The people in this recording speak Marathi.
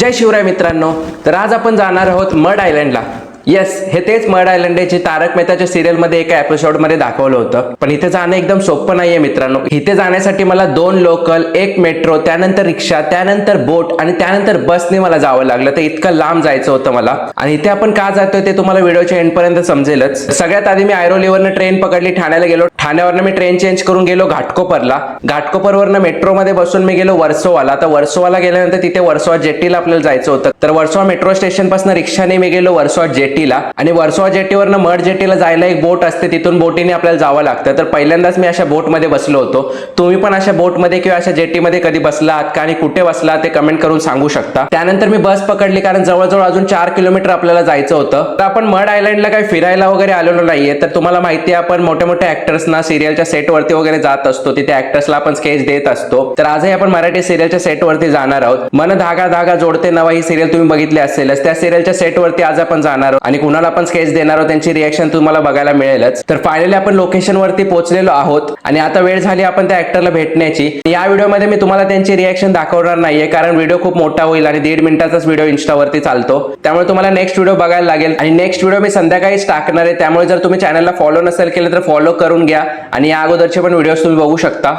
जय शिवराय मित्रांनो. तर आज आपण जाणार आहोत मड आयलंडला. येस, हे तेच मड आयलंड आहे जे तारक मेहताच्या सिरियल मध्ये एका एपिसोड मध्ये दाखवलं होतं. पण इथे जाणं एकदम सोपं नाहीये मित्रांनो. इथे जाण्यासाठी मला 2 लोकल, 1 मेट्रो, त्यानंतर रिक्षा, त्यानंतर बोट आणि त्यानंतर बसने मला जावं लागलं. तर इतकं लांब जायचं होतं मला. आणि इथे आपण का जातोय ते तुम्हाला व्हिडिओच्या एंड पर्यंत समजेलच. सगळ्यात आधी मी ऐरोलीवरनं ट्रेन पकडली, ठाण्याला गेलो. ठाण्यावरनं मी ट्रेन चेंज करून गेलो घाटकोपरला. घाटकोपरवरनं मेट्रोमध्ये बसून मी गेलो वर्सोवाला. आता वर्सोवाला गेल्यानंतर तिथे वर्सोवा जेटीला आपल्याला जायचं होतं. तर वर्सोवा मेट्रो स्टेशन पासून रिक्षाने मी गेलो वर्सोवा जेटीला. आणि वर्सोवा जेटीवरनं मड जेटीला जायला एक बोट असते, तिथून बोटीने आपल्याला जावं लागतं. तर पहिल्यांदाच मी अशा बोटमध्ये बसलो होतो. तुम्ही पण अशा बोटमध्ये किंवा अशा जेटीमध्ये कधी बसला आहात का आणि कुठे बसला ते कमेंट करून सांगू शकता. त्यानंतर मी बस पकडली, कारण जवळजवळ अजून 4 किलोमीटर आपल्याला जायचं होतं. तर आपण मड आयलंडला काही फिरायला वगैरे आलेलो नाहीये. तर तुम्हाला माहिती आहे आपण मोठ्या मोठ्या ऍक्टर्सना सिरियलच्या सेटवरती वगैरे जात असतो. तिथे ऍक्टर्सला आपण स्केच देत असतो. तर आजही आपण मराठी सिरियलच्या सेटवरती जाणार आहोत. मन धागा धागा जोडते नवा ही सिरियल तुम्ही बघितली असेलच. त्या सिरियलच्या सेटवरती आज आपण जाणार आहोत आणि कुणाला आपण स्केच देणार आहोत त्यांची रिएक्शन तुम्हाला बघायला मिळेलच. तर फायनली आपण लोकेशन वरती पोहोचलेलो आहोत आणि आता वेळ झाली आपण त्या ऍक्टरला भेटण्याची. या व्हिडिओमध्ये मी तुम्हाला त्यांची रिएक्शन दाखवणार नाहीये, कारण व्हिडिओ खूप मोठा होईल आणि 1.5 मिनिटाचाच व्हिडिओ इंस्टावरती चालतो. त्यामुळे तुम्हाला नेक्स्ट व्हिडिओ बघायला लागेल आणि नेक्स्ट व्हिडिओ मी संध्याकाळीच टाकणार आहे. त्यामुळे जर तुम्ही चॅनलला फॉलो नसेल केलं तर फॉलो करून घ्या आणि या अगोदरचे पण व्हिडिओज तुम्ही बघू शकता.